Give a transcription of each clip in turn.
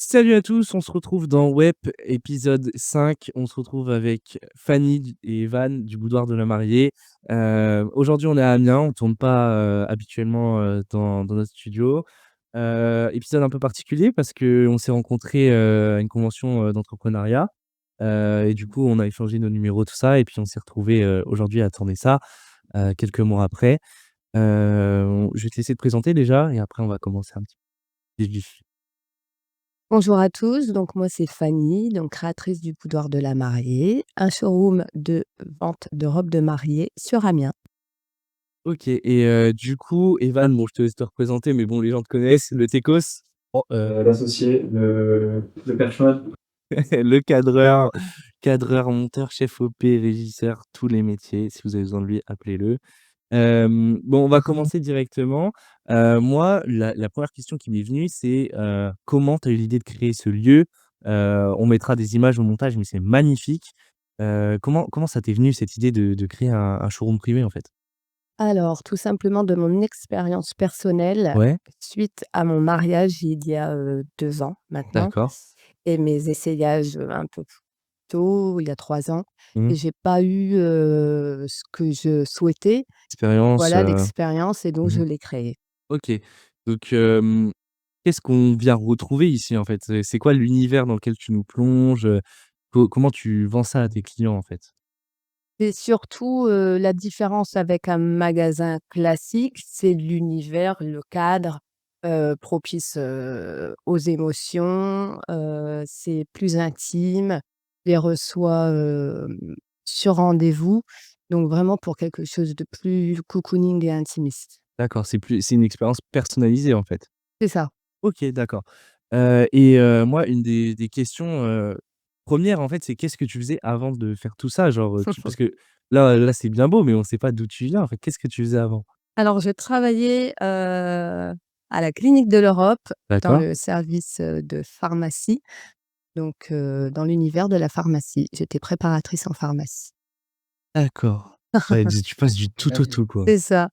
Salut à tous, on se retrouve dans WEP épisode 5. On se retrouve avec Fanny et Evan du Boudoir de la Mariée. Aujourd'hui, on est à Amiens, on tourne pas, habituellement, dans notre studio. Épisode un peu particulier parce qu'on s'est rencontrés, à une convention, d'entrepreneuriat, et du coup, on a échangé nos numéros, tout ça et puis on s'est retrouvés, aujourd'hui à tourner ça, quelques mois après. Je vais te laisser te présenter déjà et après on va commencer un petit peu vif du sujet. Bonjour à tous, donc moi c'est Fanny, donc créatrice du Boudoir de la Mariée, un showroom de vente de robes de mariée sur Amiens. OK et du coup, Evan, bon, je te laisse te représenter, mais bon, les gens te connaissent, le techos, L'associé, le perchman. le cadreur, monteur, chef OP, régisseur, tous les métiers. Si vous avez besoin de lui, appelez-le. Bon, on va commencer directement. Moi, la 1re question qui m'est venue, c'est, comment tu as eu l'idée de créer ce lieu? On mettra des images au montage, mais c'est magnifique. Comment ça t'est venu cette idée de créer un showroom privé, en fait? Alors, tout simplement de mon expérience personnelle, Ouais, suite à mon mariage il y a 2 ans maintenant, d'accord. et mes essayages un peu plus tôt, il y a 3 ans, Mmh. et j'ai pas eu ce que je souhaitais, Expérience, voilà l'expérience, et donc mmh. je l'ai créé. OK. Donc, qu'est-ce qu'on vient retrouver ici, en fait? C'est quoi l'univers dans lequel tu nous plonges? Comment tu vends ça à tes clients, en fait? C'est surtout, la différence avec un magasin classique, c'est l'univers, le cadre, propice, aux émotions, c'est plus intime, les reçoit, sur rendez-vous, donc vraiment pour quelque chose de plus cocooning et intimiste. D'accord, c'est une expérience personnalisée, en fait? C'est ça. OK, d'accord. Et moi, une des questions, 1, en fait, c'est qu'est-ce que tu faisais avant de faire tout ça? Genre, tu parce que là, c'est bien beau, mais on sait pas d'où tu viens, en fait. Qu'est-ce que tu faisais avant? Alors je travaillais, à la Clinique de l'Europe dans D'accord. le service, de pharmacie. Donc, dans l'univers de la pharmacie, j'étais préparatrice en pharmacie. D'accord. Ouais, tu passes du tout au tout, quoi. C'est ça.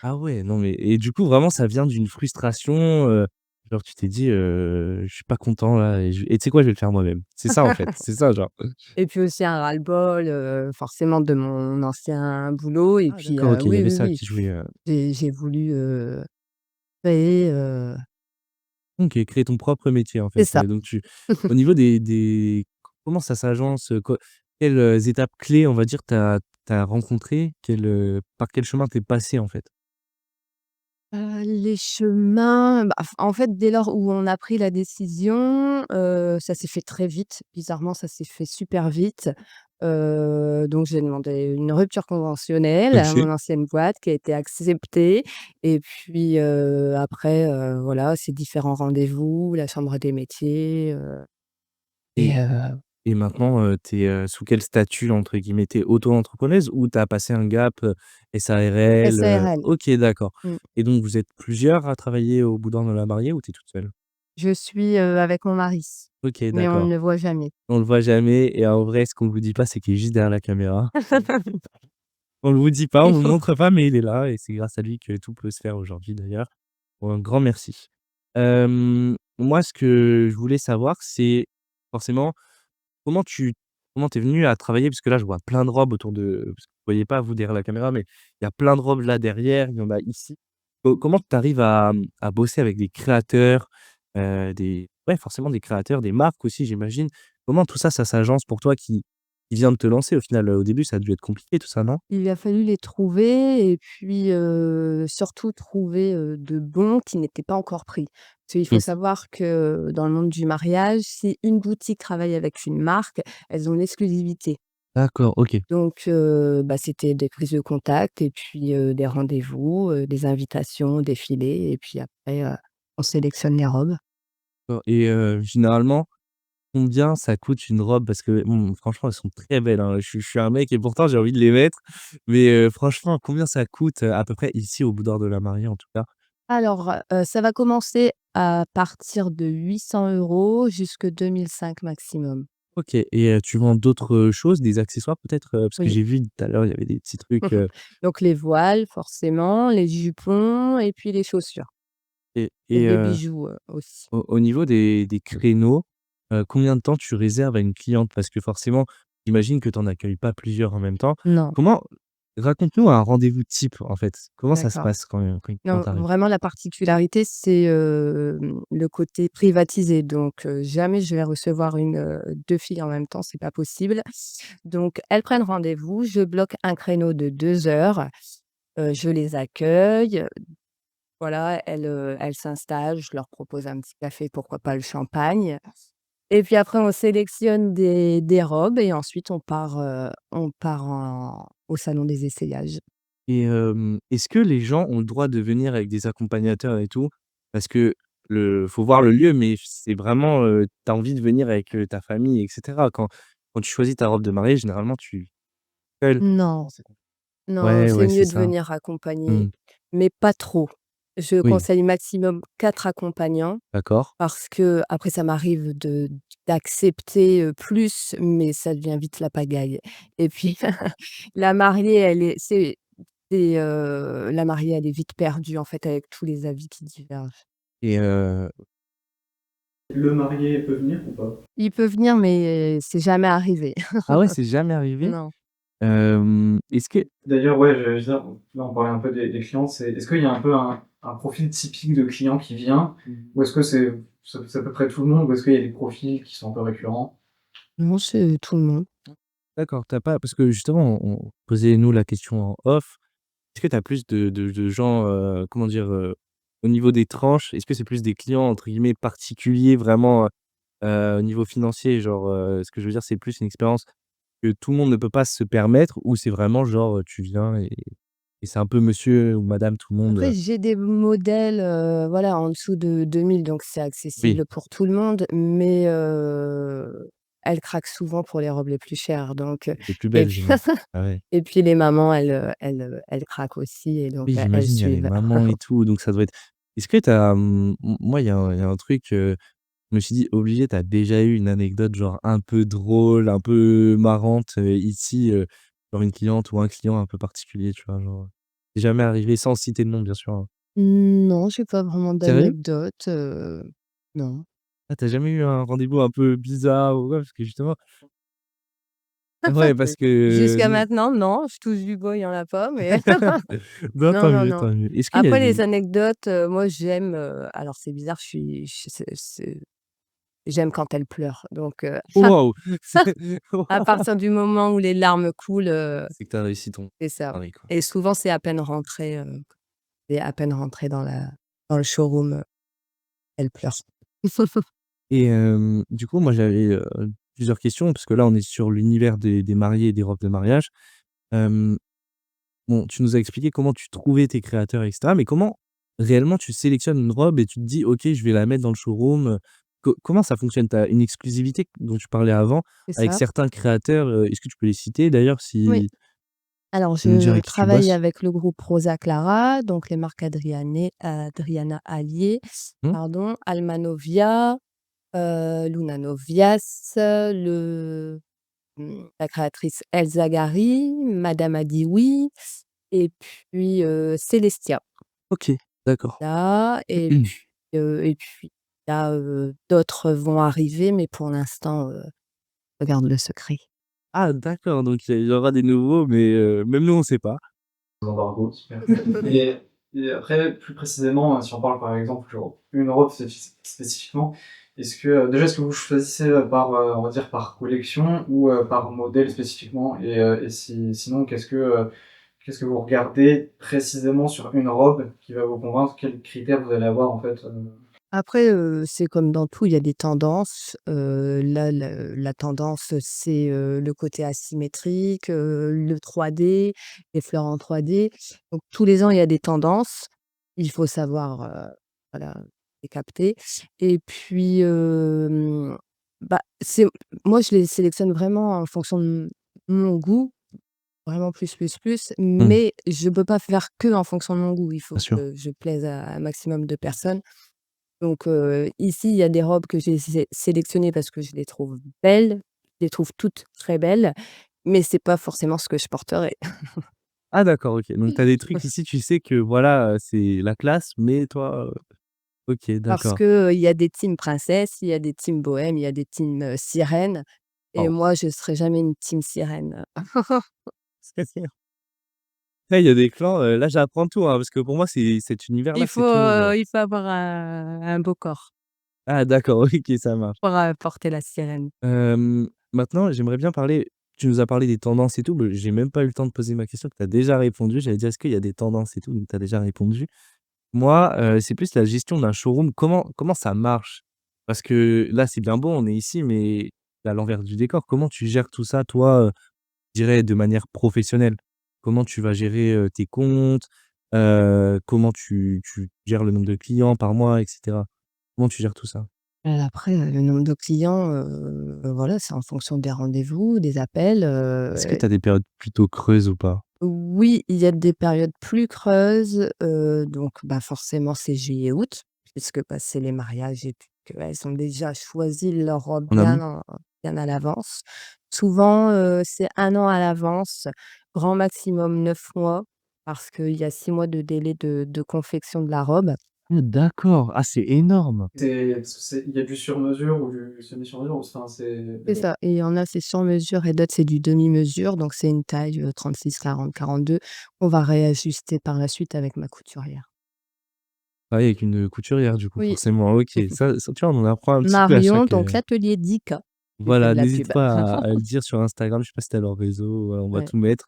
Ah ouais, non mais et du coup, vraiment, ça vient d'une frustration, genre tu t'es dit: «Je suis pas content là et tu sais quoi? Je vais le faire moi-même». C'est ça, en fait, c'est ça, genre? Et puis aussi un ras-le-bol, forcément de mon ancien boulot, et Ah puis, d'accord, OK, il y oui, avait oui, ça oui, qui jouait, j'ai voulu, créer, OK, créer ton propre métier, en c'est fait, ça. donc tu au niveau des comment ça s'agence, quelles, étapes clés, on va dire, tu as rencontrées? Par quel chemin tu es passé, en fait? Les chemins, bah, en fait, dès lors où on a pris la décision, ça s'est fait très vite. Bizarrement, ça s'est fait super vite. Donc j'ai demandé une rupture conventionnelle à mon OK. ancienne boîte qui a été acceptée, et puis, après, voilà, ces différents rendez-vous, la chambre des métiers, et Et Et maintenant, tu es, sous quel statut entre guillemets? Tu es auto-entrepreneuse ou tu as passé un gap, SARL, SARL. OK, d'accord. Mmh. Et donc vous êtes plusieurs à travailler au Boudin de la Mariée ou tu es toute seule? Je suis, avec mon mari, OK, mais on ne d'accord. le voit jamais. On le voit jamais et en vrai, ce qu'on vous dit pas, c'est qu'il est juste derrière la caméra. On le vous dit pas, on vous le montre pas, mais il est là et c'est grâce à lui que tout peut se faire aujourd'hui d'ailleurs. Bon, un grand merci. Moi, ce que je voulais savoir, c'est forcément Comment tu comment tu es venu à travailler? Parce que là, je vois plein de robes autour de parce que vous voyez pas vous derrière la caméra, mais il y a plein de robes là derrière, il y en a ici. Comment tu arrives à bosser avec des créateurs, des ouais, forcément des créateurs, des marques aussi, j'imagine? Comment tout ça, ça s'agence pour toi qui vient de te lancer au final? Au début, ça a dû être compliqué tout ça, non? Il a fallu les trouver, et puis, surtout trouver, de bons qui n'étaient pas encore pris. Parce qu'il faut Mmh. savoir que dans le monde du mariage, si une boutique travaille avec une marque, elles ont l'exclusivité. D'accord, OK. Donc, bah, c'était des prises de contact, et puis, des rendez-vous, des invitations, des filets, et puis après, on sélectionne les robes. Et généralement combien ça coûte une robe? Parce que, franchement, elles sont très belles, hein. Je suis un mec et pourtant j'ai envie de les mettre. Mais, franchement, combien ça coûte, à peu près ici au Boudoir de la Mariée, en tout cas? Alors, ça va commencer à partir de 800 € jusque 2 500 maximum. OK et tu vends d'autres, choses, des accessoires peut-être? Parce que Oui. j'ai vu tout à l'heure, il y avait des petits trucs, Donc les voiles forcément, les jupons et puis les chaussures. Et Et et les bijoux, aussi. au niveau des créneaux, combien de temps tu réserves à une cliente? Parce que forcément, j'imagine que tu en accueilles pas plusieurs en même temps. Non, Comment raconte-nous un rendez-vous type, en fait. Comment ça se d'accord. passe quand une Non, cliente arrive? vraiment la particularité, c'est, le côté privatisé. Donc, jamais je vais recevoir 2 filles en même temps, c'est pas possible. Donc elles prennent rendez-vous, je bloque un créneau de 2 heures, je les accueille, voilà, elles s'installent, je leur propose un petit café, pourquoi pas le champagne et puis après on sélectionne des robes et ensuite on part au salon des essayages. Et est-ce que les gens ont le droit de venir avec des accompagnateurs et tout? Parce que le faut voir le lieu, mais c'est vraiment, tu as envie de venir avec, ta famille et cetera. Quand tu choisis ta robe de mariée, généralement, tu seul. Non. C'est com Non, Ouais, c'est ouais, c'est mieux de ça. venir accompagné, Mmh. mais pas trop. Je Oui, conseille maximum 4 accompagnants d'accord. parce que après ça m'arrive d'accepter, plus, mais ça devient vite la pagaille et puis la mariée, elle est la mariée, elle est vite perdue, en fait, avec tous les avis qui divergent. Et Le marié peut venir ou pas? Il peut venir, mais c'est jamais arrivé. ah ouais, c'est jamais arrivé? Non. Est-ce que D'ailleurs, ouais, je veux dire, là, on parlait un peu des clients, est-ce qu'il y a un peu un profil typique de client qui vient? Ou est-ce que c'est à peu près tout le monde? Ou est-ce qu'il y a des profils qui sont un peu récurrents? Non, c'est tout le monde. d'accord, tu pas parce que justement, on posait nous la question en off. Est-ce que tu as plus de gens, comment dire, au niveau des tranches, est-ce que c'est plus des clients entre guillemets «particuliers» vraiment, au niveau financier? Genre, ce que je veux dire, c'est plus une expérience que tout le monde ne peut pas se permettre ou c'est vraiment genre, tu viens et c'est un peu monsieur ou madame tout le monde, Après, j'ai des modèles, voilà, en dessous de 2 000, donc c'est oui, accessible pour tout le monde, mais elles craquent souvent pour les robes les plus chères, donc les plus et belles, puis j'imagine. Ah ouais. et puis les mamans, elles craquent aussi et donc Oui, elles j'imagine, il y a les suivent. mamans et tout, donc ça doit être est-ce que tu as, moi, il y a un truc, je me suis dit: «Obligé», tu as déjà eu une anecdote genre un peu drôle, un peu marrante, ici, genre une cliente ou un client un peu particulier, tu vois? Genre, c'est jamais arrivé sans citer de nom, bien sûr, hein. Non, j'ai pas vraiment Sérieux? d'anecdote, non. Ah, tu jamais eu un rendez-vous un peu bizarre ou quoi? Parce que justement ouais, parce que Jusqu'à maintenant, non, je touche du bois, il y en a pas, mais non, non, tant non, mieux, non. tant mieux. Est-ce qu'il y a Après les des anecdotes, moi j'aime, alors c'est bizarre, j'aime quand elles pleurent, donc waouh! à Waouh! partir du moment où les larmes coulent, C'est que tu as réussi ton c'est ça pari, quoi. et souvent c'est à peine rentrée dans le showroom, elle pleure. Et du coup, moi, j'avais, plusieurs questions parce que là, on est sur l'univers des mariés et des robes de mariage. Hem, bon, tu nous as expliqué comment tu trouvais tes créateurs et cetera, mais comment réellement tu sélectionnes une robe et tu te dis: «OK, je vais la mettre dans le showroom», comment ça fonctionne? Tu as une exclusivité dont tu parlais avant C'est avec ça. certains créateurs, est-ce que tu peux les citer d'ailleurs Oui. si Alors tu peux nous dire je avec qui tu travaille bosses? avec le groupe Rosa Clara, donc les marques Adriana Alier, Mmh? pardon, Almanovia, Luna Novias, la créatrice Elsa Gary, Madame Adiwi et puis, Célestia. OK, d'accord. Là et puis là, d'autres vont arriver, mais pour l'instant, je garde le secret. Ah d'accord, donc il y aura des nouveaux, mais même nous, on sait pas. Embargo, super. Et, et après, plus précisément, si on parle par exemple genre une robe spécifiquement, est-ce que vous choisissez par, on va dire par collection ou par modèle spécifiquement? Et sinon, qu'est-ce que vous regardez précisément sur une robe qui va vous convaincre? Quels critères vous allez avoir en fait? Après, c'est comme dans tout, il y a des tendances. Là, la tendance, c'est, le côté asymétrique, le 3D, les fleurs en 3D. Donc tous les ans, il y a des tendances. Il faut savoir, voilà, les capter et puis, bah, moi, je les sélectionne vraiment en fonction de mon goût, vraiment plus, Mmh, mais je peux pas faire que en fonction de mon goût. Il faut bien sûr. que je plaise à un maximum de personnes. Donc ici, il y a des robes que j'ai sélectionnées parce que je les trouve belles, je les trouve toutes très belles, mais c'est pas forcément ce que je porterai. Ah d'accord, OK. Donc tu as des trucs ici, tu sais que voilà, c'est la classe, mais toi, OK, Parce d'accord. que, il y a des teams princesses, il y a des teams bohèmes, il y a des teams, sirènes et Waouh. moi je serai jamais une team sirène. Là, il y a des clans, là, j'apprends tout, hein, parce que pour moi, cet univers-là, c'est tout nouveau. Il faut avoir un beau corps Ah d'accord, OK, ça marche. pour, porter la sirène. Maintenant, j'aimerais bien parler tu nous as parlé des tendances et tout, j'ai même pas eu le temps de poser ma question, tu as déjà répondu. J'allais dire: «Est-ce qu'il y a des tendances et tout?» donc tu as déjà répondu. Moi, c'est plus la gestion d'un showroom. Comment ça marche? Parce que là, c'est bien beau, on est ici, mais à l'envers du décor. Comment tu gères tout ça, toi, je dirais de manière professionnelle? Comment tu vas gérer, tes comptes? Comment tu gères le nombre de clients par mois et cetera? Comment tu gères tout ça? Après, le nombre de clients, voilà, c'est en fonction des rendez-vous, des appels, Est-ce que tu as des périodes plutôt creuses ou pas? oui, il y a des périodes plus creuses, donc bah, forcément c'est juillet-août, puisque, bah, c'est les mariages et puis qu'elles ont déjà choisi leur robe En amont? bien à l'avance. Souvent, c'est 1 an à l'avance, grand maximum 9 mois, parce qu'il y a 6 mois de délai de confection de la robe. Ah d'accord! Ah, c'est énorme! C'est parce que il y a du sur-mesure ou du semi-sur-mesure ou enfin c'est C'est ça et il y en a, c'est sur mesure et d'autres, c'est du demi-mesure, donc c'est une taille, 36-40-42 qu'on va réajuster par la suite avec ma couturière. Ah oui, avec une, couturière du coup, Oui. forcément. OK, ça, tu vois, on en apprend un petit peu à Marion, chaque, donc l'atelier d'Ika. Tu fais voilà, de la n'hésite pub. pas à le dire sur Instagram, je sais pas si tu as leur réseau, voilà, on va Ouais. tout mettre.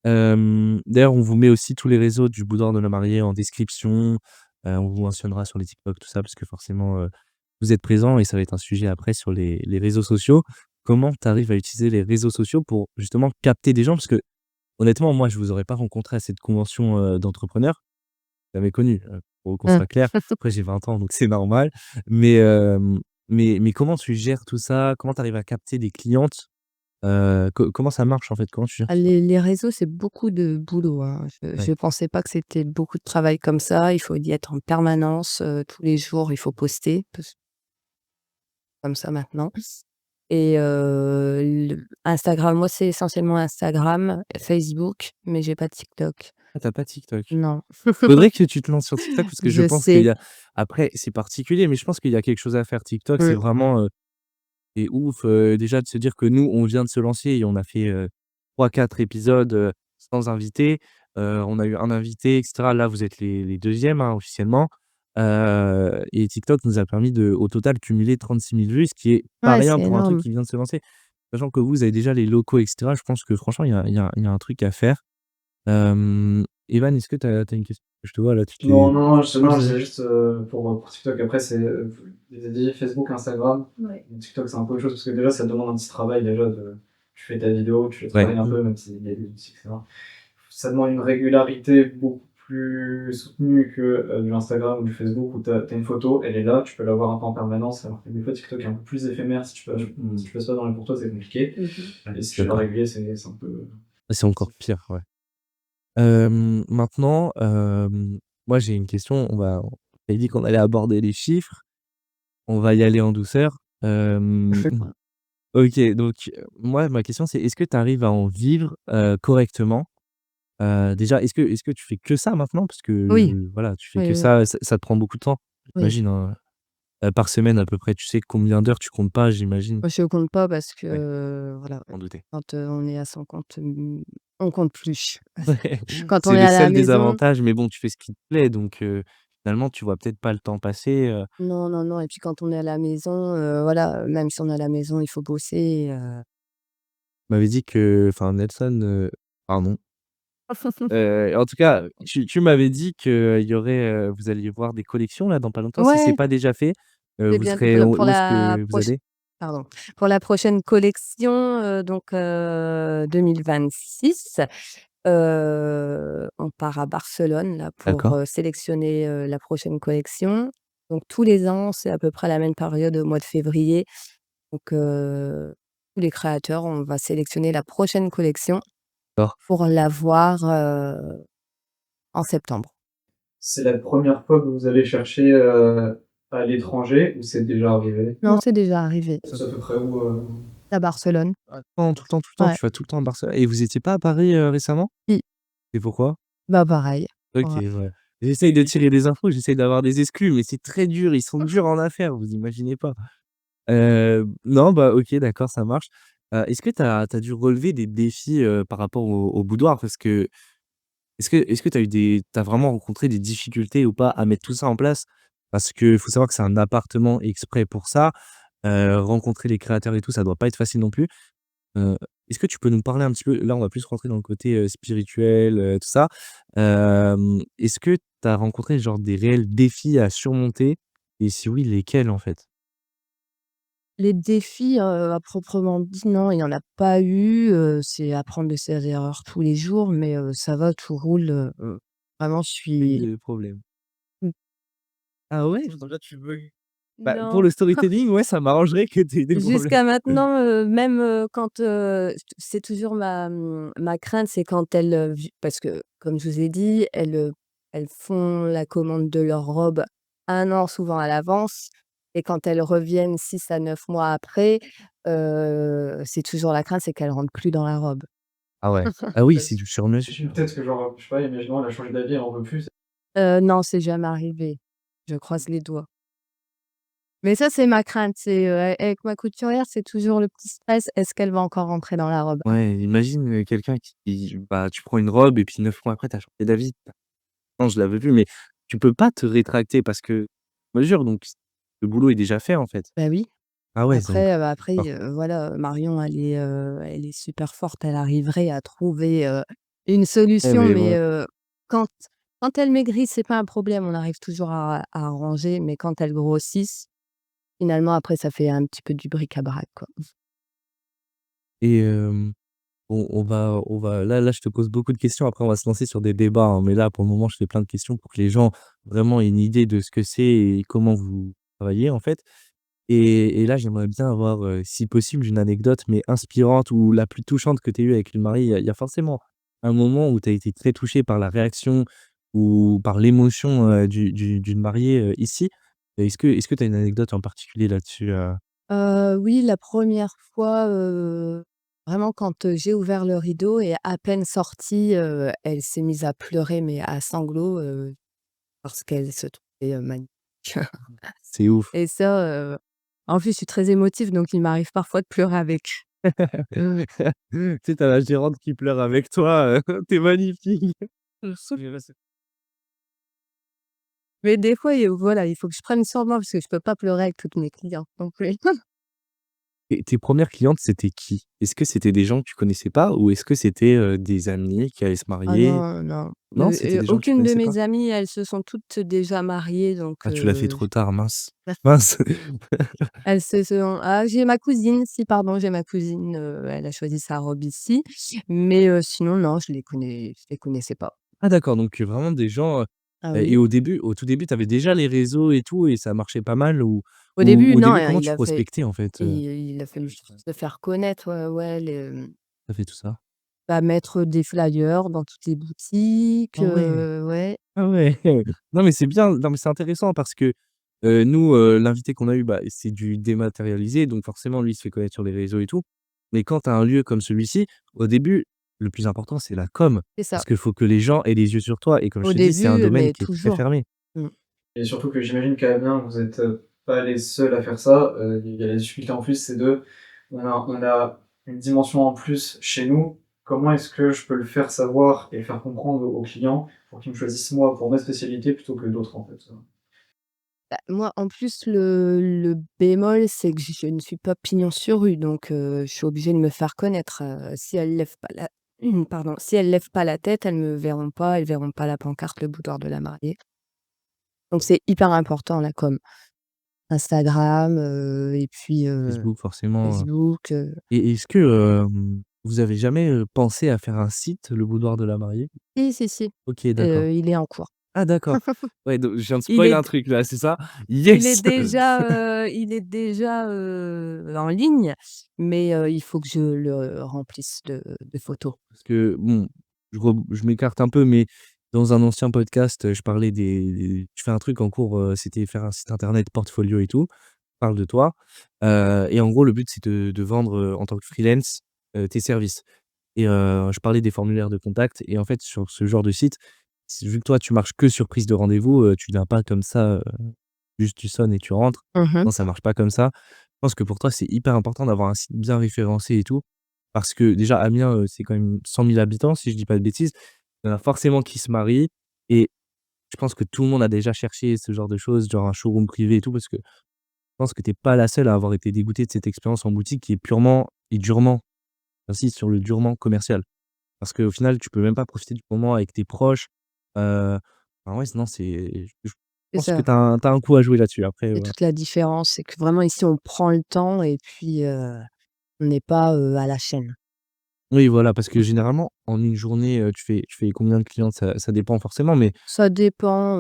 D'ailleurs, on vous met aussi tous les réseaux du Boudoir de la mariée en description, on vous mentionnera sur les TikTok, tout ça, parce que forcément, vous êtes présents et ça va être un sujet après sur les réseaux sociaux. Comment tu arrives à utiliser les réseaux sociaux pour justement capter des gens? Parce que honnêtement, moi, je vous aurais pas rencontré à cette convention, d'entrepreneurs. Jamais connu, pour qu'on Mmh. soit clair. Après j'ai 20 ans donc c'est normal. Mais, mais comment tu gères tout ça? Comment tu arrives à capter des clientes? Comment ça marche en fait? Comment tu gères Ah, tout ça? les réseaux, c'est beaucoup de boulot, hein. Ouais. Je pensais pas que c'était beaucoup de travail comme ça. Il faut y être en permanence, tous les jours, il faut poster, comme ça maintenant et le Instagram, moi, c'est essentiellement Instagram, Facebook, mais j'ai pas TikTok. Ah tu pas TikTok? Non. Faudrait que tu te lances sur TikTok parce que je Je pense qu'il y sais. a après c'est particulier, mais je pense qu'il y a quelque chose à faire. TikTok, c'est Mmh. vraiment, c'est ouf, déjà de se dire que nous, on vient de se lancer et on a fait, 3-4 épisodes, sans invité. On a eu un invité et cetera. Là, vous êtes les 2e, hein, officiellement. Et TikTok nous a permis de, au total, cumuler 36 000 vues, ce qui est pas Ouais, rien c'est pour un truc énorme. qui vient de se lancer. Sachant que vous avez déjà les locaux et cetera, je pense que franchement, il y a un truc à faire. Evan, est-ce que tu as une question? Je te vois là, tu non, t'es non, non, non, je c'est juste, pour TikTok après c'est, je les ai dit Facebook, Instagram. Ouais. TikTok c'est un peu autre chose parce que déjà ça demande un petit travail déjà de tu fais ta vidéo, tu la ouais. travailles un peu même s'il y a des outils et cetera. Ça demande une régularité beaucoup plus soutenue que, du Instagram ou du Facebook où tu as une photo, elle est là, tu peux la voir un peu en permanence alors que des fois TikTok est un peu plus éphémère si tu passes pas dans les pour toi, c'est compliqué Mmh. et si tu es D'accord. régulier, c'est un peu C'est encore pire, ouais. Maintenant, moi j'ai une question, on avait dit qu'on allait aborder les chiffres, on va y aller en douceur. OK, donc moi ma question c'est est-ce que tu arrives à en vivre, correctement? Déjà est-ce que tu fais que ça maintenant? Parce Oui, que voilà, tu fais oui, que oui, ça te prend beaucoup de temps, oui. j'imagine, hein? Par semaine à peu près, tu sais combien d'heures tu comptes pas j'imagine? Moi, je compte pas parce que, Ouais, voilà, je m'en doutais. quand, on est à son compte, on compte plus. Ouais, Quand on c'est est le à la seul maison désavantage, mais bon, tu fais ce qui te plaît, donc finalement, tu vois peut-être pas le temps passer, non, non, non et puis quand on est à la maison, voilà, même si on est à la maison, il faut bosser, tu m'avais dit que enfin Nelson, pardon, en tout cas, tu m'avais dit qu'il y aurait, vous alliez voir des collections là dans pas longtemps. Si c'est Ouais, pas déjà fait, c'est vous bien serez pour où est-ce la que vous prochaine allez? pardon, pour la prochaine collection, donc 2026, on part à Barcelone là pour, D'accord. sélectionner, la prochaine collection. Donc tous les ans, c'est à peu près la même période au mois de février. Donc tous les créateurs, on va sélectionner la prochaine collection D'accord. pour la voir, en septembre. c'est la première fois que vous allez chercher, à l'étranger ou c'est déjà arrivé? Non, c'est déjà arrivé. C'est à peu près où, À Barcelone. Ah, tout le temps, Ouais. tu vas tout le temps à Barcelone et vous étiez pas à Paris, récemment? Si. Et pourquoi? Bah pareil. OK, Ouais. ouais. J'essaye de tirer des infos, j'essaye d'avoir des exclus, mais c'est très dur, ils sont durs en affaires, vous imaginez pas. Non, bah, OK, d'accord, ça marche. Est-ce que tu as dû relever des défis, par rapport au boudoir? Parce que est-ce que tu as vraiment rencontré des difficultés ou pas à mettre tout ça en place? Parce qu'il faut savoir que c'est un appartement exprès pour ça. Rencontrer les créateurs et tout, ça doit pas être facile non plus. Heu, est-ce que tu peux nous parler un petit peu là, on va plus rentrer dans le côté, spirituel, tout ça. Est-ce que tu as rencontré genre des réels défis à surmonter et si oui, lesquels en fait? Les défis, à proprement dit, non, il y en a pas eu, c'est apprendre de ses erreurs tous les jours, mais ça va, tout roule, vraiment je Pas eu suis de problème. mmh, Ah ouais? Donc là, tu veux bah, pour non. le storytelling, ouais, ça m'arrangerait que tu aies des problèmes. Jusqu'à maintenant, même, quand, c'est toujours ma crainte, c'est quand elles, vu parce que comme je vous ai dit, elles font la commande de leur robe 1 an souvent à l'avance et quand elles reviennent 6 à 9 mois après, c'est toujours la crainte, c'est qu'elles rentrent plus dans la robe. Ah ouais. Ah oui, Bah, c'est du sur mesure. peut-être que genre, je sais pas, imaginons elle a changé d'avis, elle en veut plus. Non, c'est jamais arrivé. Je croise les doigts. Mais ça, c'est ma crainte, c'est, avec ma couturière, c'est toujours le petit stress: «Est-ce qu'elle va encore rentrer dans la robe?» Ouais, imagine, quelqu'un bah, tu prends une robe et puis 9 mois après, tu as changé d'avis. Non, je la veux plus, mais tu peux pas te rétracter parce que mesure donc le boulot est déjà fait, en fait. Bah oui. Ah ouais, donc Après, d'accord. voilà, Marion, elle est super forte. Elle arriverait à trouver, une Eh solution, mais mais bon, quand quand elle maigrit, c'est pas un problème, on arrive toujours à arranger, mais quand elles grossissent, finalement, après, ça fait un petit peu du bric-à-brac, quoi. et on va là, je te pose beaucoup de questions, après on va se lancer sur des débats, hein, mais là, pour le moment, je fais plein de questions pour que les gens vraiment aient une idée de ce que c'est et comment vous travaillez, en fait. Et là, j'aimerais bien avoir, si possible, une anecdote, mais inspirante ou la plus touchante que tu aies eue avec une mariée. Il y a forcément un moment où tu as été très touché par la réaction ou par l'émotion, d'une mariée, ici. Est-ce que tu as une anecdote en particulier là-dessus, Oui, la première fois, vraiment quand, j'ai ouvert le rideau et à peine sortie, elle s'est mise à pleurer, mais à sanglots, parce qu'elle se trouvait, magnifique. C'est ouf. Et ça, en plus, je suis très émotive, donc il m'arrive parfois de pleurer avec. Tu sais, tu la gérante qui pleure avec toi, «Tu magnifique». Mais des fois, voilà, il faut que je prenne sur moi parce que je peux pas pleurer avec toutes mes clientes non plus. Et tes premières clientes, c'était qui? Est-ce que c'était des gens que tu connaissais pas ou est-ce que c'était, des amis qui allaient se Ah marier? non, non, Non, c'était des gens que tu aucune de connaissais pas? mes amies, elles se sont toutes déjà mariées, donc Ah, tu l'as fait trop tard, mince. Mince. elles se sont j'ai ma cousine, si pardon, j'ai ma cousine, elle a choisi sa robe ici, mais sinon non, je les connaissais pas. Ah d'accord, donc vraiment des gens, Ah et oui. au tout début, tu avais déjà les réseaux et tout et ça marchait pas mal ou Au début, au non, début, hein, comment tu prospectais en fait, il a fallu se faire connaître, ouais, tu fait tout ça? bah, mettre des flyers dans toutes les boutiques, Ah ouais! ouais. Ah ouais! Non mais c'est bien, non mais c'est intéressant parce que, nous, l'invité qu'on a eu, bah, c'est du dématérialisé donc forcément lui, il se fait connaître sur les réseaux et tout. Mais quand tu as un lieu comme celui-ci, au début, le plus important, c'est la com. C'est ça. Parce qu'il faut que les gens aient les yeux sur toi et comme je Au te dis, c'est un début, domaine mais qui est très toujours. fermé. Mmh. Et surtout que j'imagine quand même bien que vous êtes, pas les seuls à faire ça. Il y a la difficulté en plus, c'est on a une dimension en plus chez nous. Comment est-ce que je peux le faire savoir et faire comprendre aux clients pour qu'ils me choisissent moi pour ma spécialité plutôt que d'autres en fait? Bah, moi, en plus, le bémol, c'est que je ne suis pas pignon sur rue, donc je suis obligée de me faire connaître, si elles lèvent pas la pardon, si elles lèvent pas la tête, elles verront pas la pancarte «Le boudoir de la mariée». Donc c'est hyper important la com. Instagram, et puis, Facebook forcément, Facebook, et est-ce que, vous avez jamais, pensé à faire un site, Le Boudoir de la Mariée? si, si, si, OK, d'accord. il est en cours. Ah d'accord. Ouais, donc je viens de Il spoil un est truc là, c'est ça? il est Yes! déjà, en ligne, mais il faut que je le remplisse de photos. Parce que bon, je m'écarte un peu, mais dans un ancien podcast, je parlais je fais un truc en cours, c'était faire un site internet portfolio et tout. Je parle de toi, et en gros, le but, c'est de vendre, en tant que freelance, tes services et je parlais des formulaires de contact et en fait, sur ce genre de site, vu que toi, tu marches que sur prise de rendez-vous, tu viens pas comme ça, juste tu sonnes et tu rentres. Mmh. Non, ça marche pas comme ça. Je pense que pour toi, c'est hyper important d'avoir un site bien référencé et tout. Parce que déjà Amiens, c'est quand même 100 000 habitants, si je dis pas de bêtises. Il y en a forcément qui se marient et je pense que tout le monde a déjà cherché ce genre de choses, genre un showroom privé et tout, parce que je pense que tu es pas la seule à avoir été dégoûtée de cette expérience en boutique qui est purement et durement, j'insiste sur le durement commercial. Parce qu'au final, tu peux même pas profiter du moment avec tes proches. Enfin ouais, non, je C'est pense que ça. tu as un coup à jouer là-dessus. Après, C'est voilà. toute la différence, c'est que vraiment ici on prend le temps et puis, on n'est pas, à la chaîne. Oui, voilà, parce que Mmh. généralement, en une journée, tu fais combien de clients? Ça dépend forcément, mais Ça dépend,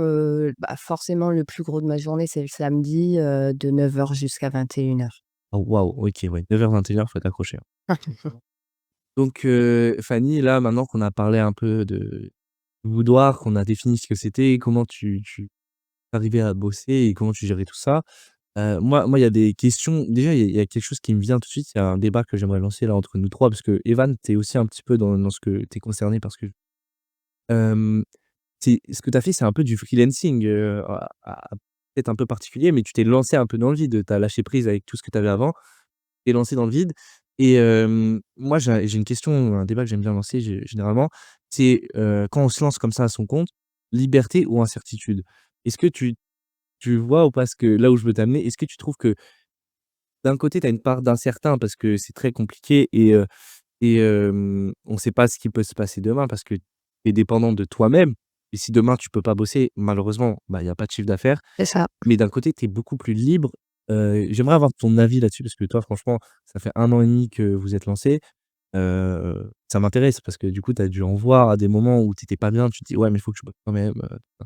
bah, forcément le plus gros de ma journée, c'est le samedi, de 9 heures jusqu'à 21 heures. oh waouh, OK, ouais, 9h-21h, faut être accroché, hein. Donc Fanny, là, maintenant qu'on a parlé un peu de boudoir, qu'on a défini ce que c'était, comment tu arrivais à bosser et comment tu gérais tout ça, il y a des questions. Déjà, il y a quelque chose qui me vient tout de suite. Il y a un débat que j'aimerais lancer là entre nous 3 parce que Evan, tu es aussi un petit peu dans ce que tu es concerné parce que, hem, c'est ce que tu as fait, c'est un peu du freelancing, peut-être un peu particulier, mais tu t'es lancé un peu dans le vide. Tu as lâché prise avec tout ce que tu avais avant, tu lancé dans le vide et moi, j'ai une question, un débat que j'aime bien lancer généralement, c'est, quand on se lance comme ça à son compte, liberté ou incertitude? Est-ce que tu vois ou pas ce que là où je veux t'amener? Est-ce que tu trouves que d'un côté, tu as une part d'incertain parce que c'est très compliqué et on ne sait pas ce qui peut se passer demain parce que tu es dépendant de toi-même et si demain tu peux pas bosser, malheureusement, bah, il y a pas de chiffre d'affaires. C'est ça. Mais d'un côté, tu es beaucoup plus libre. J'aimerais avoir ton avis là-dessus parce que toi, franchement, ça fait 1 an et demi que vous êtes lancé. Ça m'intéresse parce que du coup, tu as dû en voir à des moments où tu étais pas bien, tu te dis: «Ouais, mais il faut que je bosse quand même», tout ça.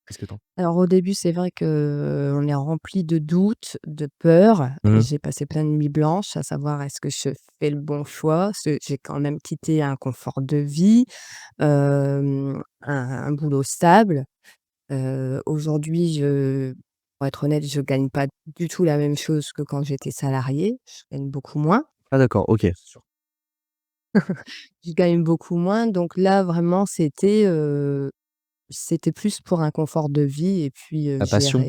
Qu'est-ce que tu en Alors au début, c'est vrai qu'on est rempli de doutes, de peurs. Mmh. J'ai passé plein de nuits blanches à savoir est-ce que je fais le bon choix? Parce que j'ai quand même quitté un confort de vie, un boulot stable. Aujourd'hui, pour être honnête, je gagne pas du tout la même chose que quand j'étais salariée. Je gagne beaucoup moins. Ah d'accord, OK. Sur Je gagne beaucoup moins, donc là, vraiment, c'était plus pour un confort de vie et puis, ta passion.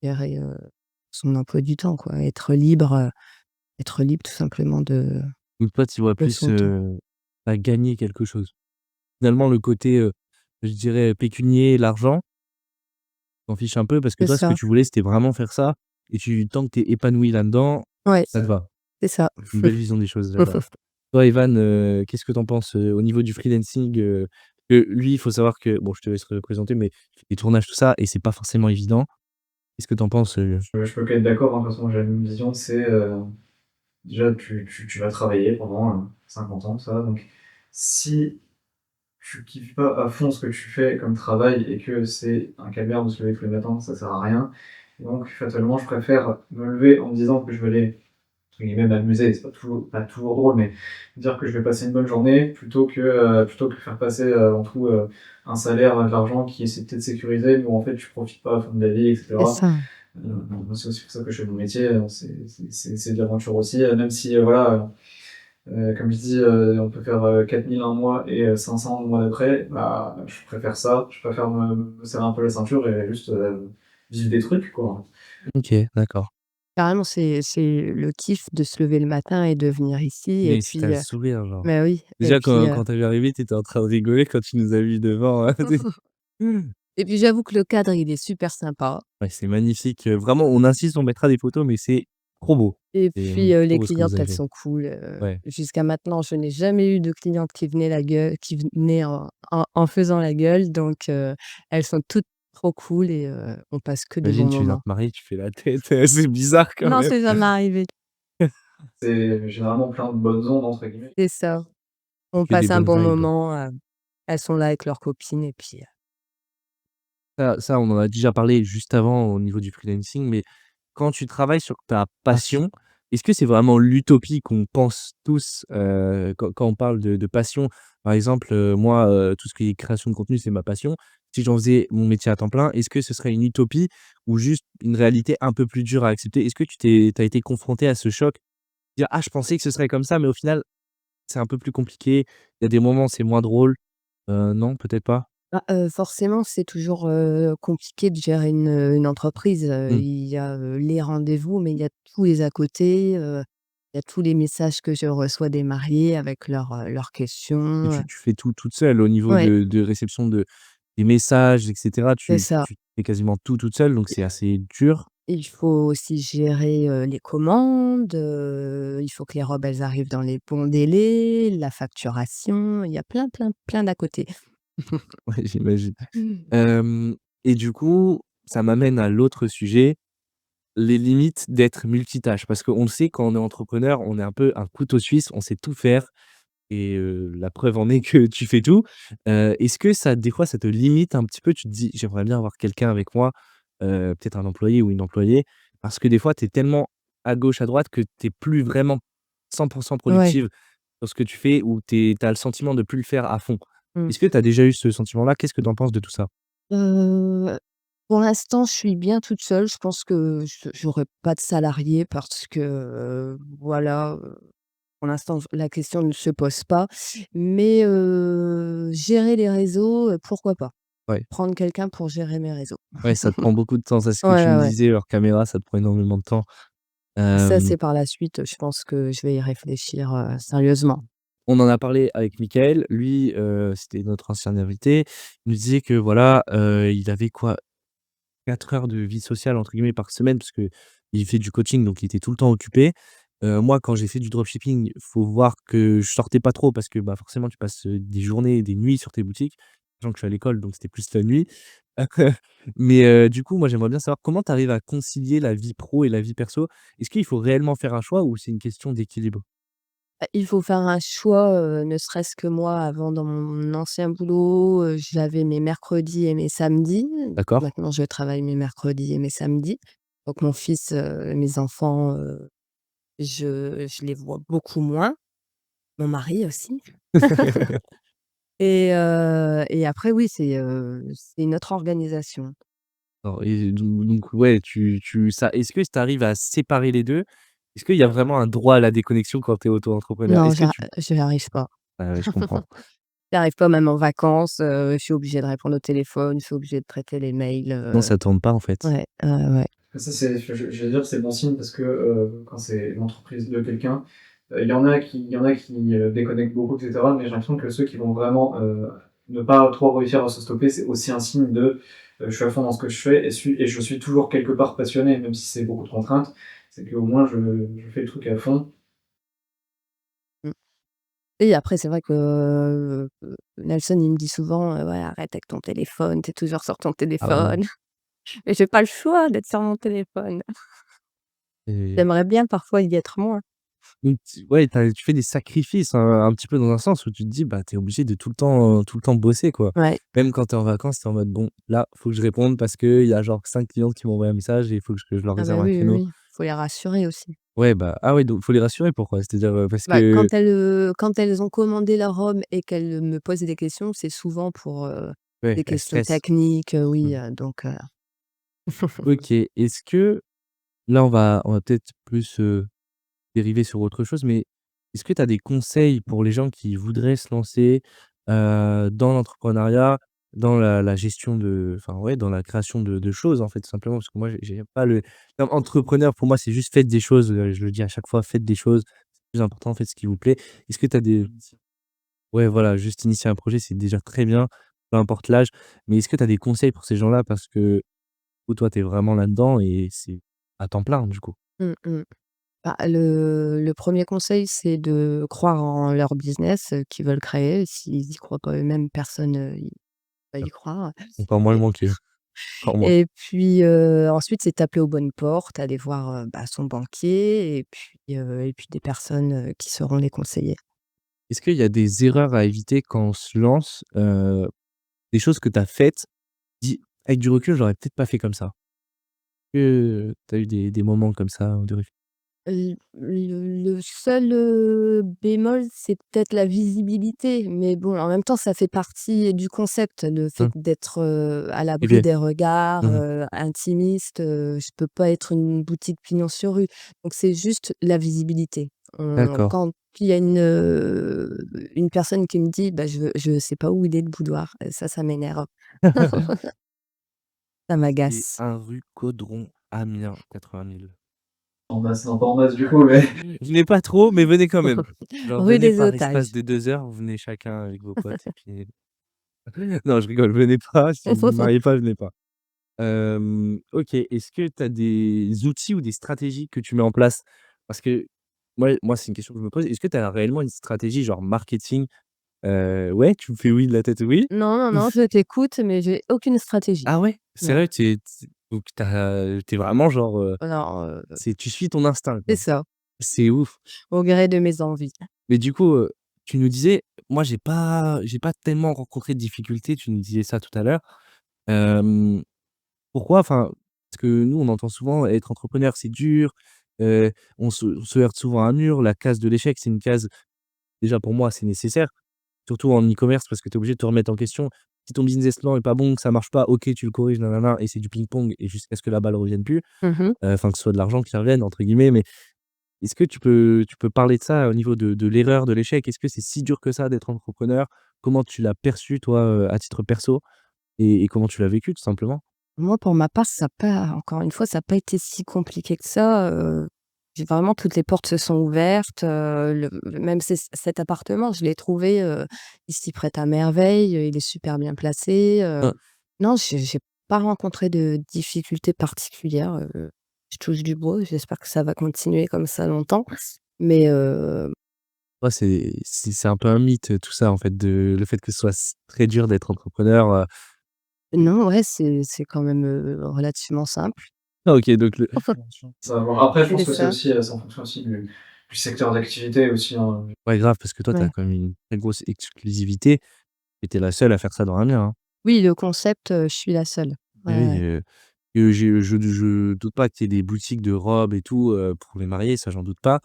gérer, son emploi du temps, quoi. Être libre tout simplement Donc toi, tu vois de plus, son temps. à gagner quelque chose. Finalement, le côté, je dirais pécunier, l'argent, t'en fiches un peu parce que C'est toi, ce que ça. tu voulais, c'était vraiment faire ça et tant que tu es épanoui là-dedans, Ouais, ça te va. c'est ça. Une belle vision des choses, j'adore. Toi, Evan, qu'est-ce que tu en penses, au niveau du freelancing, que lui, il faut savoir que bon, je te laisse présenter, mais les tournages, tout ça et c'est pas forcément évident. Qu'est-ce que tu en penses, Je peux qu'être d'accord, hein, de toute façon, j'ai la même vision, c'est, déjà tu vas travailler pendant, 50 ans, ça, donc si tu kiffes pas à fond ce que tu fais comme travail et que c'est un calvaire de se lever tous les matins, ça sert à rien. Et donc fatalement, je préfère me lever en me disant que je vais aller entre guillemets «m'amuser», c'est pas toujours drôle, mais dire que je vais passer une bonne journée plutôt que faire passer, en tout, un salaire, de l'argent qui est peut-être sécurisé, mais où en fait tu profites pas à fond de la vie et C'est cetera. ça. Moi c'est aussi pour ça que je fais mon métier, c'est de l'aventure aussi, même si, voilà, comme je dis, on peut faire, 4 000 un mois et 500 le mois d'après, bah, je préfère ça. Je préfère me serrer un peu la ceinture et juste, vivre des trucs, quoi. OK, d'accord. Carrément, c'est le kiff de se lever le matin et de venir ici et Mais si tu as puis, le sourire, genre. bah, oui et Déjà puis, quand tu es arrivé, tu étais en train de rigoler quand tu nous as vus devant, et puis j'avoue que le cadre, il est super sympa Ouais, c'est magnifique, vraiment, on insiste, on mettra des photos, mais c'est trop beau. et C'est, puis, trop les beau ce que clientes, vous avez elles fait. sont cool, Ouais. jusqu'à maintenant, je n'ai jamais eu de cliente qui venait en faisant la gueule donc elles sont toutes trop cool et on passe que des bons Imagine, tu viens moments. te marier, tu fais la tête, c'est bizarre quand Non, même. c'est jamais arrivé. C'est généralement plein de «bonnes ondes» entre guillemets. C'est ça. On Que des passe un bonnes bon vibes. moment, elles sont là avec leurs copines et puis, Ça, on en a déjà parlé juste avant au niveau du freelancing, mais quand tu travailles sur ta passion, est-ce que c'est vraiment l'utopie qu'on pense tous, quand on parle de passion? Par exemple, moi, tout ce qui est création de contenu, c'est ma passion. Si j'en faisais mon métier à temps plein, est-ce que ce serait une utopie ou juste une réalité un peu plus dure à accepter? Est-ce que tu as été confronté à ce choc? Dire: «Ah, je pensais que ce serait comme ça, mais au final, c'est un peu plus compliqué. Il y a des moments, c'est moins drôle». Non, peut-être pas? Bah, forcément, c'est toujours, compliqué de gérer une entreprise, Mmh. il y a, les rendez-vous, mais il y a tous les à côté, il y a tous les messages que je reçois des mariés avec leurs Et questions, tu fais tout toute seule au niveau ouais, de réception des messages et cetera, c'est ça. tu fais quasiment tout toute seule, donc c'est assez dur. Il faut aussi gérer, les commandes, il faut que les robes, elles arrivent dans les bons délais, la facturation, il y a plein, plein, plein d'à côté. Ouais, j'imagine. Mmh. Hem et du coup, ça m'amène à l'autre sujet, les limites d'être multitâche. Parce qu'on le sait, quand on est entrepreneur, on est un peu un couteau suisse, on sait tout faire et la preuve en est que tu fais tout. Est-ce que ça, des fois, ça te limite un petit peu? Tu te dis: «J'aimerais bien avoir quelqu'un avec moi», peut-être un employé ou une employée, parce que des fois, tu es tellement à gauche, à droite que tu es plus vraiment 100 Ouais. productive sur ce que tu fais ou tu as le sentiment de plus le faire à fond. Mmh. Est-ce que tu as déjà eu ce sentiment-là? Qu'est-ce que tu en penses de tout ça? Heu, pour l'instant, je suis bien toute seule. Je pense que j'aurai pas de salarié parce que, voilà, pour l'instant, la question ne se pose pas. Mais, gérer les réseaux, pourquoi pas? Ouais. Prendre quelqu'un pour gérer mes réseaux. Ouais, ça te prend beaucoup de temps. C'est ce Ouais, que tu ouais, me ouais. disais hors caméra, ça te prend énormément de temps. Ça, Hem, c'est par la suite, je pense que je vais y réfléchir, sérieusement. on en a parlé avec Mickaël. Lui, c'était notre ancien invité. Il nous disait que voilà, il avait quoi? 4 heures de vie sociale entre guillemets par semaine parce que il fait du coaching, donc il était tout le temps occupé. Moi, quand j'ai fait du dropshipping, faut voir que je sortais pas trop parce que, bah, forcément tu passes, des journées et des nuits sur tes boutiques. Sachant que je suis à l'école, donc c'était plus la nuit. Mais, du coup, moi, j'aimerais bien savoir comment tu arrives à concilier la vie pro et la vie perso? Est-ce qu'il faut réellement faire un choix ou c'est une question d'équilibre? Bah, il faut faire un choix, ne serait-ce que moi, avant, dans mon ancien boulot, j'avais mes mercredis et mes samedis. D'accord? Maintenant, je travaille mes mercredis et mes samedis. Donc mon fils, mes enfants, je les vois beaucoup moins. Mon mari aussi. Et après oui, c'est une autre organisation. Alors et donc ouais, tu ça est-ce que tu arrives à séparer les 2? Est-ce qu'il y a vraiment un droit à la déconnexion quand tu es auto-entrepreneur? Non, Est-ce que tu j'y arrive pas. ah ouais, je comprends. J'y arrive pas même en vacances, je suis obligée de répondre au téléphone, je suis obligée de traiter les mails, Non, ça tourne pas en fait. ouais, ouais, ouais. Ça, c'est, je vais dire, c'est bon signe parce que quand c'est l'entreprise de quelqu'un, il y en a qui déconnectent beaucoup, etc. Mais j'ai l'impression que ceux qui vont vraiment ne pas trop réussir à se stopper, c'est aussi un signe de je suis à fond dans ce que je fais et je suis toujours quelque part passionné, même si c'est beaucoup de contraintes. C'est qu'au moins je fais le truc à fond. Mmh. Et après c'est vrai que, Nelson il me dit souvent, «Ouais, arrête avec ton téléphone, tu es toujours sur ton Ah bah, ouais téléphone». Mais j'ai pas le choix d'être sur mon téléphone. et J'aimerais bien parfois y être moins. donc tu ouais, tu fais des sacrifices un petit peu dans un sens où tu te dis, bah, tu es obligé de tout le temps bosser quoi. Ouais. Même quand tu es en vacances, tu es en mode: «Bon, là, faut que je réponde parce qu'il y a genre 5 clients qui m'ont envoyé un message et il faut que je leur Ah bah, réserve un oui, oui, créneau». oui, faut les rassurer aussi. Ouais, bah ah ouais, donc faut les rassurer, pourquoi? C'est-à-dire, parce Bah, que quand elles ont commandé leur robe et qu'elles me posent des questions, c'est souvent pour, ouais, des elles questions stressent. techniques, oui, Mmh. donc OK. Est-ce que là, on va peut-être plus, dériver sur autre chose, mais est-ce que tu as des conseils pour les gens qui voudraient se lancer, dans l'entrepreneuriat, dans la gestion de enfin, ouais, dans la création de choses, en fait, tout simplement? Parce que moi, j'ai pas le terme entrepreneur, pour moi, c'est juste faites des choses, je le dis à chaque fois, faites des choses. C'est plus important, faites ce qui vous plaît. Est-ce que tu as des ouais, voilà, juste initier un projet, c'est déjà très bien, peu importe l'âge, mais est-ce que tu as des conseils pour ces gens-là? Parce que, toi, tu es vraiment là-dedans et c'est à temps plein, du coup. mmh mh. Bah, le 1er conseil, c'est de croire en leur business, qu'ils veulent créer. S'ils y croient pas eux-mêmes, personne, y va y croire. Encore moins le Et manquer, encore moins. et puis, ensuite, c'est taper aux bonnes portes, aller voir, bah, son banquier et puis des personnes, qui sauront les conseiller. Est-ce qu'il y a des erreurs à éviter quand on se lance, des choses que tu as faites, dis: «Avec du recul, j'aurais peut-être pas fait comme ça». Que tu as eu des moments comme ça de réf Le seul, bémol, c'est peut-être la visibilité, mais bon, en même temps, ça fait partie du concept, le fait hein? d'être, à l'abri OK. des regards, Mmh. intimistes, je peux pas être une boutique pignon sur rue. Donc c'est juste la visibilité. On D'accord. Puis il y a une personne qui me dit: «Bah, je sais pas où il est le boudoir» et ça m'énerve. Ça C'est m'agace. 1 rue Caudron, Amiens, 80 000. En masse, non pas en masse du coup, mais Venez pas trop, mais venez quand même. Genre Rue venez des par espace Otages. de 2 heures, vous venez chacun avec vos potes et puis non, je rigole, venez pas, si vous vous mariez pas, venez pas. OK, est-ce que tu as des outils ou des stratégies que tu mets en place? Parce que moi, c'est une question que je me pose. Est-ce que tu as réellement une stratégie genre marketing? Ouais, tu me fais oui de la tête, oui. Non, non, non, je t'écoute, mais j'ai aucune stratégie. Ah ouais? Non. Sérieux? Donc tu vraiment genre, Alors, tu suis ton instinct, c'est quoi. ça, C'est ouf. au gré de mes envies. Mais du coup, tu nous disais, moi j'ai pas tellement rencontré de difficultés, tu nous disais ça tout à l'heure. Hem, Pourquoi? Enfin, parce que nous, on entend souvent être entrepreneur, c'est dur, on se heurte souvent à un mur. La case de l'échec, c'est une case, déjà pour moi, c'est nécessaire, surtout en e-commerce parce que tu es obligé de te remettre en question. Si ton business plan est pas bon, que ça marche pas, OK, tu le corriges, nin nin nin et c'est du ping-pong et jusqu'à ce que la balle revienne plus, Mmh. enfin que ce soit de l'argent qui revienne entre guillemets, mais est-ce que tu peux parler de ça au niveau de l'erreur, de l'échec? Est-ce que c'est si dur que ça d'être entrepreneur? Comment tu l'as perçu toi, à titre perso et comment tu l'as vécu tout simplement? Moi, pour ma part, ça a pas encore une fois, ça a pas été si compliqué que ça, j'ai vraiment toutes les portes se sont ouvertes, même cet appartement, je l'ai trouvé, il s'y prête à merveille, il est super bien placé, Hein, non, j'ai pas rencontré de difficultés particulières, je touche du bois, j'espère que ça va continuer comme ça longtemps, mais ouais, c'est un peu un mythe, tout ça en fait, de le fait que ce soit très dur d'être entrepreneur, non, ouais, c'est quand même, relativement simple. ah OK donc le ça va voir. Après je pense C'est que c'est ça, aussi, c'est en fonction aussi du secteur d'activité aussi, hein. ouais grave parce que toi tu as ouais. quand même une très grosse exclusivité et tu es la seule à faire ça dans un mien, hein. Oui, le concept, je suis la seule. Et Ouais, oui, ouais. que je doute pas qu'il y ait des boutiques de robes et tout, pour les mariés, ça j'en doute pas.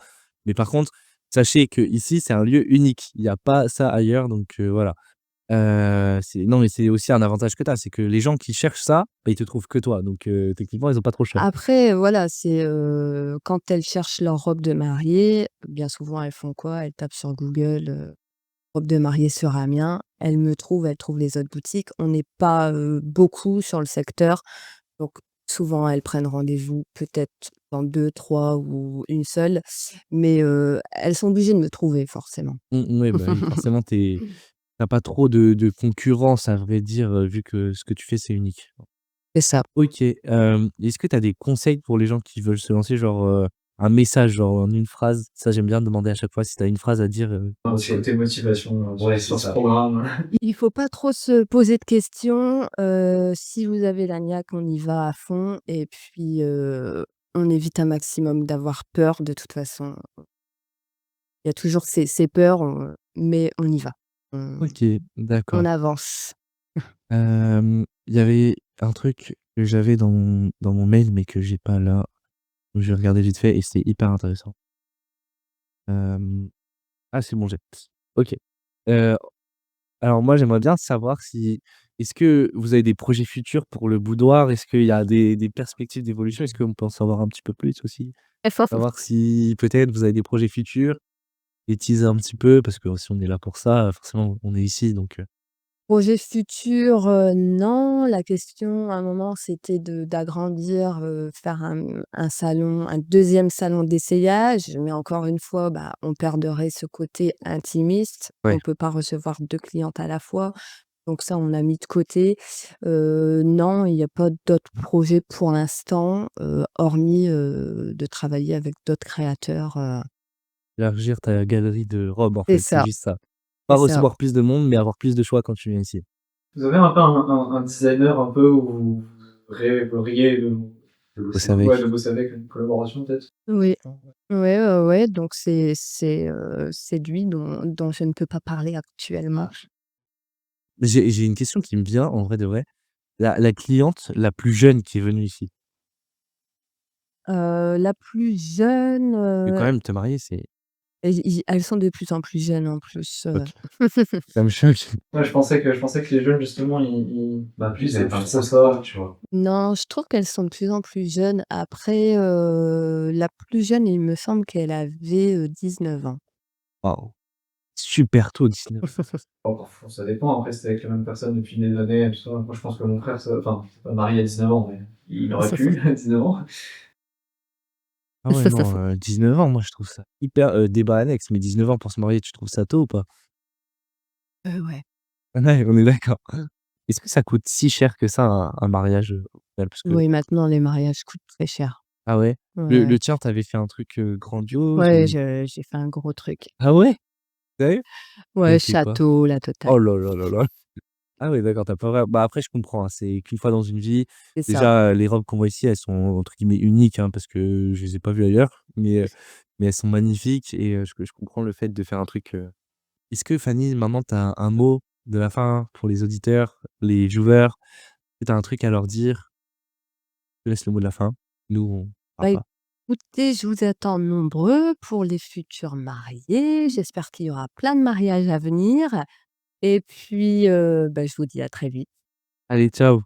Mais par contre, sachez qu'ici, c'est un lieu unique. Il y a pas ça ailleurs donc voilà. C'est non, mais c'est aussi un avantage que tu as, c'est que les gens qui cherchent ça, bah, ils te trouvent que toi donc techniquement, ils ont pas trop le choix. Après, voilà, c'est, quand elles cherchent leur robe de mariée, bien souvent, elles font quoi? Elles tapent sur Google, «robe de mariée sur Amiens». Elles trouvent les autres boutiques. On n'est pas, beaucoup sur le secteur, donc souvent, elles prennent rendez-vous peut-être dans 2, 3 ou une seule, mais elles sont obligées de me trouver forcément. Ouais, bah, oui, forcément, tu pas trop de concurrence à vrai dire, vu que ce que tu fais, c'est unique. C'est ça. OK, est-ce que tu as des conseils pour les gens qui veulent se lancer, genre, un message, genre en une phrase? Ça, j'aime bien demander à chaque fois si tu as une phrase à dire, Aussi côté motivation, Ouais, sur c'est ce ça. programme. Il faut pas trop se poser de questions, si vous avez la niaque, on y va à fond et puis, on évite un maximum d'avoir peur de toute façon. Il y a toujours ces peurs, mais on y va. On OK, on d'accord. avance. Il y avait un truc que j'avais dans mon mail, mais que j'ai pas là. Donc je vais regarder vite fait et c'est hyper intéressant. Hem, ah c'est bon, j'ai. OK. Heu, alors moi, j'aimerais bien savoir si est-ce que vous avez des projets futurs pour le boudoir? Est-ce qu'il y a des perspectives d'évolution? Est-ce qu'on peut en savoir un petit peu plus aussi? Savoir si peut-être vous avez des projets futurs et teaser un petit peu parce que si on est là pour ça, forcément on est ici donc Projet futur, non. La question, à un moment, c'était d'agrandir, faire un salon, un deuxième salon d'essayage, mais encore une fois, bah, on perdrait ce côté intimiste. ouais. On peut pas recevoir 2 clientes à la fois, donc ça, on a mis de côté. Non, il y a pas d'autres projets pour l'instant, hormis, de travailler avec d'autres créateurs, Élargir ta galerie de robes en c'est fait, c'est ça, juste ça. c'est Pas ça. recevoir plus de monde, mais avoir plus de choix quand tu viens ici. Vous avez un peu un designer un peu où vous rêveriez De Bosser bosser. ouais, avec. de bosser avec, une collaboration peut-être? Oui. Ouais, ouais, ouais, donc c'est lui dont je ne peux pas parler actuellement. J'ai une question qui me vient en vrai de vrai. La cliente la plus jeune qui est venue ici, La plus jeune, et quand même te marier, c'est elles sont de plus en plus jeunes en plus, OK. Ça me choque. Ouais, je pensais que les jeunes justement Bah, plus, ils ils avaient aiment pas plus le trop savoir, ça. tu vois? Non, je trouve qu'elles sont de plus en plus jeunes. Après, la plus jeune, il me semble qu'elle avait, 19 ans. Waouh! Super tôt, 19. Bon, parfois, ça dépend. Après, si tu avec la même personne depuis des années et tout ça. Moi, je pense que mon frère, enfin, c'est pas marié à 19 ans, mais il aurait pu à 19 ans. Ah ouais, non, 19 ans, moi, je trouve ça hyper débat annexe, mais 19 ans pour se marier, tu trouves ça tôt ou pas? Ouais. Ouais, on est d'accord. Est-ce que ça coûte si cher que ça un mariage, au final? Parce que Oui, maintenant les mariages coûtent très cher. ah ouais? Ouais. Le tien, tu avais fait un truc, grandiose Ouais, ou? j'ai fait un gros truc. Ah ouais? Sérieux? Tu Ouais, avais fait quoi? château, la totale. Oh là là là là! Ah ouais, d'accord, tu as pas vrai bah, après je comprends, hein, c'est qu'une fois dans une vie. C'est ça. Déjà, les robes qu'on voit ici, elles sont entre guillemets «uniques», hein, parce que je les ai pas vues ailleurs, mais elles sont magnifiques et je comprends le fait de faire un truc, est-ce que Fanny, maintenant tu as un mot de la fin pour les auditeurs, les joueurs? Est-ce que tu as un truc à leur dire? Je te laisse le mot de la fin. Nous, on Bah, parle pas. écoutez, je vous attends nombreux pour les futurs mariés. J'espère qu'il y aura plein de mariages à venir et puis, bah, je vous dis à très vite. Allez, ciao!